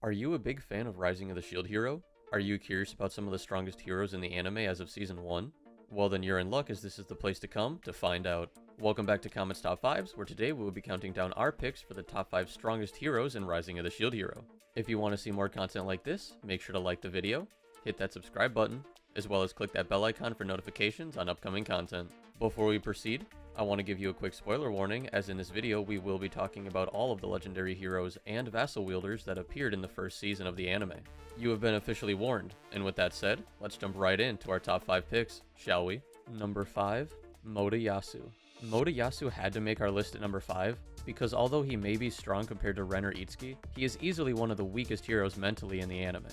Are you a big fan of Rising of the Shield Hero? Are you curious about some of the strongest heroes in the anime as of Season 1? Well then you're in luck, as this is the place to come to find out. Welcome back to Comet's Top 5s, where today we will be counting down our picks for the top 5 strongest heroes in Rising of the Shield Hero. If you want to see more content like this, make sure to like the video, hit that subscribe button, as well as click that bell icon for notifications on upcoming content. Before we proceed, I want to give you a quick spoiler warning, as in this video we will be talking about all of the legendary heroes and vassal wielders that appeared in the first season of the anime. You have been officially warned, and with that said, let's jump right into our top 5 picks, shall we? Number 5, Motoyasu. Motoyasu had to make our list at number 5, because although he may be strong compared to Ren or Itsuki, he is easily one of the weakest heroes mentally in the anime.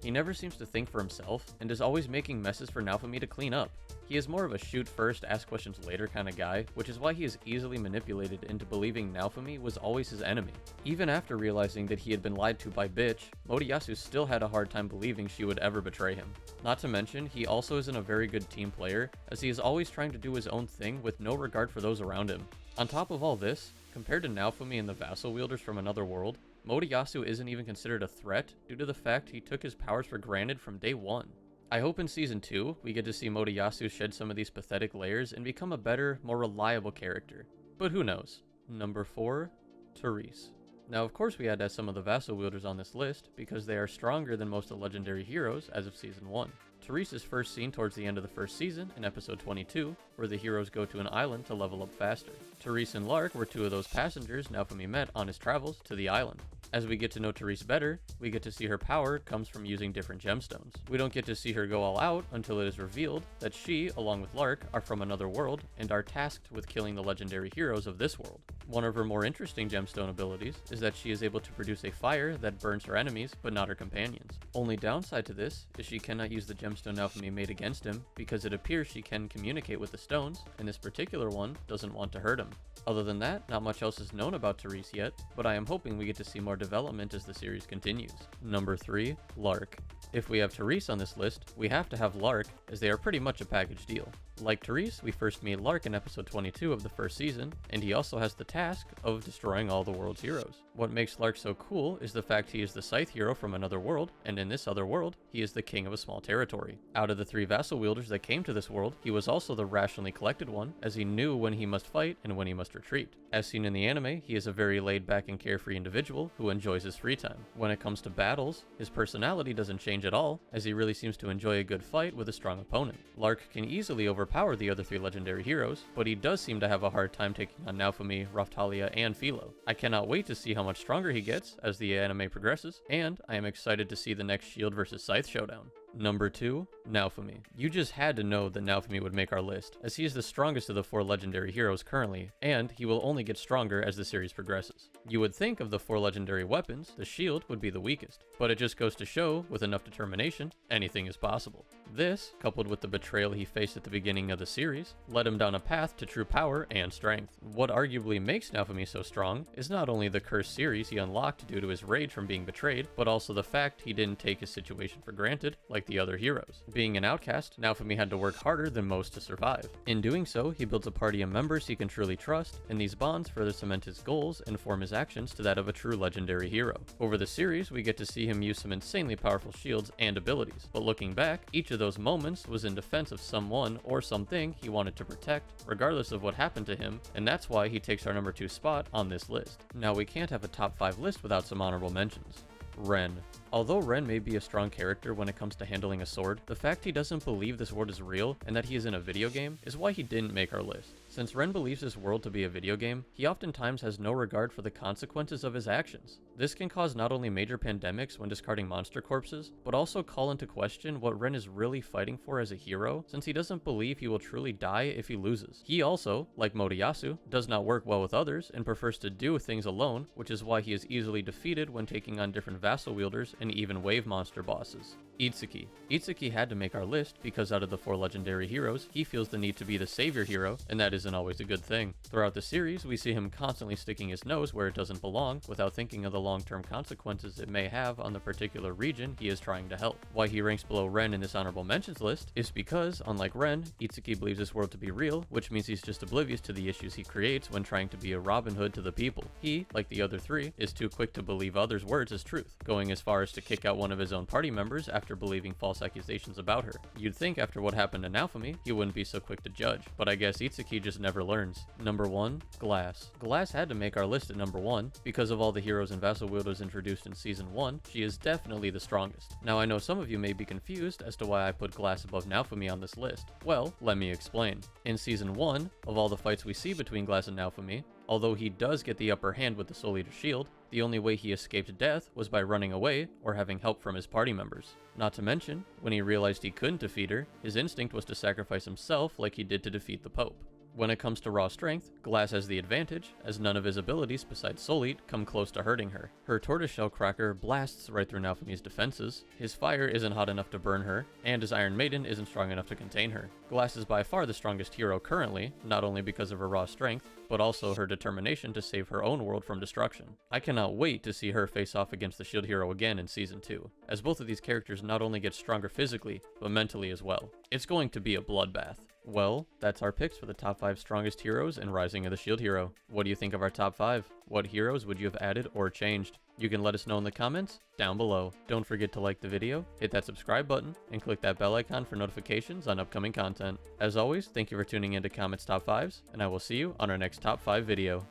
He never seems to think for himself, and is always making messes for Naofumi to clean up. He is more of a shoot first, ask questions later kind of guy, which is why he is easily manipulated into believing Naofumi was always his enemy. Even after realizing that he had been lied to by Bitch, Motoyasu still had a hard time believing she would ever betray him. Not to mention, he also isn't a very good team player, as he is always trying to do his own thing with no regard for those around him. On top of all this, compared to Naofumi and the vassal wielders from another world, Motoyasu isn't even considered a threat due to the fact he took his powers for granted from day one. I hope in Season 2, we get to see Motoyasu shed some of these pathetic layers and become a better, more reliable character. But who knows? Number 4, Therese. Now of course we had to have some of the vassal wielders on this list, because they are stronger than most of the legendary heroes as of Season 1. Therese is first seen towards the end of the first season, in episode 22, where the heroes go to an island to level up faster. Therese and Lark were two of those passengers Naofumi met on his travels to the island. As we get to know Therese better, we get to see her power comes from using different gemstones. We don't get to see her go all out until it is revealed that she, along with Lark, are from another world and are tasked with killing the legendary heroes of this world. One of her more interesting gemstone abilities is that she is able to produce a fire that burns her enemies, but not her companions. Only downside to this is she cannot use the gemstone Naofumi made against him, because it appears she can communicate with the stones, and this particular one doesn't want to hurt him. Other than that, not much else is known about Therese yet, but I am hoping we get to see more development as the series continues. Number 3, Lark. If we have Therese on this list, we have to have Lark, as they are pretty much a package deal. Like Therese, we first meet Lark in episode 22 of the first season, and he also has the task of destroying all the world's heroes. What makes Lark so cool is the fact he is the scythe hero from another world, and in this other world, he is the king of a small territory. Out of the 3 vassal wielders that came to this world, he was also the rationally collected one, as he knew when he must fight and when he must retreat. As seen in the anime, he is a very laid-back and carefree individual who enjoys his free time. When it comes to battles, his personality doesn't change at all, as he really seems to enjoy a good fight with a strong opponent. Lark can easily overpower the other 3 legendary heroes, but he does seem to have a hard time taking on Naofumi, Raphtalia, and Philo. I cannot wait to see how much stronger he gets as the anime progresses, and I am excited to see the next Shield vs Scythe showdown. Number 2, Naofumi. You just had to know that Naofumi would make our list, as he is the strongest of the 4 legendary heroes currently, and he will only get stronger as the series progresses. You would think of the 4 legendary weapons, the shield would be the weakest, but it just goes to show, with enough determination, anything is possible. This, coupled with the betrayal he faced at the beginning of the series, led him down a path to true power and strength. What arguably makes Naofumi so strong is not only the cursed series he unlocked due to his rage from being betrayed, but also the fact he didn't take his situation for granted like the other heroes. Being an outcast, Naofumi had to work harder than most to survive. In doing so, he builds a party of members he can truly trust, and these bonds further cement his goals and form his actions to that of a true legendary hero. Over the series, we get to see him use some insanely powerful shields and abilities, but looking back, each of those moments was in defense of someone or something he wanted to protect, regardless of what happened to him, and that's why he takes our number 2 spot on this list. Now we can't have a top 5 list without some honorable mentions. Ren. Although Ren may be a strong character when it comes to handling a sword, the fact he doesn't believe this world is real and that he is in a video game is why he didn't make our list. Since Ren believes this world to be a video game, he oftentimes has no regard for the consequences of his actions. This can cause not only major pandemics when discarding monster corpses, but also call into question what Ren is really fighting for as a hero, since he doesn't believe he will truly die if he loses. He also, like Motoyasu, does not work well with others and prefers to do things alone, which is why he is easily defeated when taking on different vassal wielders and even wave monster bosses. Itsuki. Itsuki had to make our list because out of the 4 legendary heroes, he feels the need to be the savior hero, and that is isn't always a good thing. Throughout the series, we see him constantly sticking his nose where it doesn't belong without thinking of the long-term consequences it may have on the particular region he is trying to help. Why he ranks below Ren in this honorable mentions list is because, unlike Ren, Itsuki believes this world to be real, which means he's just oblivious to the issues he creates when trying to be a Robin Hood to the people. He, like the other three, is too quick to believe others' words as truth, going as far as to kick out one of his own party members after believing false accusations about her. You'd think after what happened to Naofumi, he wouldn't be so quick to judge, but I guess Itsuki just never learns. Number 1. Glass. Glass had to make our list at number 1. Because of all the heroes and vassal wielders introduced in Season 1, she is definitely the strongest. Now I know some of you may be confused as to why I put Glass above Naofumi on this list. Well, let me explain. In Season 1, of all the fights we see between Glass and Naofumi, although he does get the upper hand with the Soul Eater shield, the only way he escaped death was by running away or having help from his party members. Not to mention, when he realized he couldn't defeat her, his instinct was to sacrifice himself like he did to defeat the Pope. When it comes to raw strength, Glass has the advantage, as none of his abilities besides Soul Eat come close to hurting her. Her tortoiseshell cracker blasts right through Naofumi's defenses, his fire isn't hot enough to burn her, and his Iron Maiden isn't strong enough to contain her. Glass is by far the strongest hero currently, not only because of her raw strength, but also her determination to save her own world from destruction. I cannot wait to see her face off against the Shield Hero again in Season 2, as both of these characters not only get stronger physically, but mentally as well. It's going to be a bloodbath. Well, that's our picks for the top 5 strongest heroes in Rising of the Shield Hero. What do you think of our top 5? What heroes would you have added or changed? You can let us know in the comments down below. Don't forget to like the video, hit that subscribe button, and click that bell icon for notifications on upcoming content. As always, thank you for tuning in to Comet's Top 5s, and I will see you on our next top 5 video.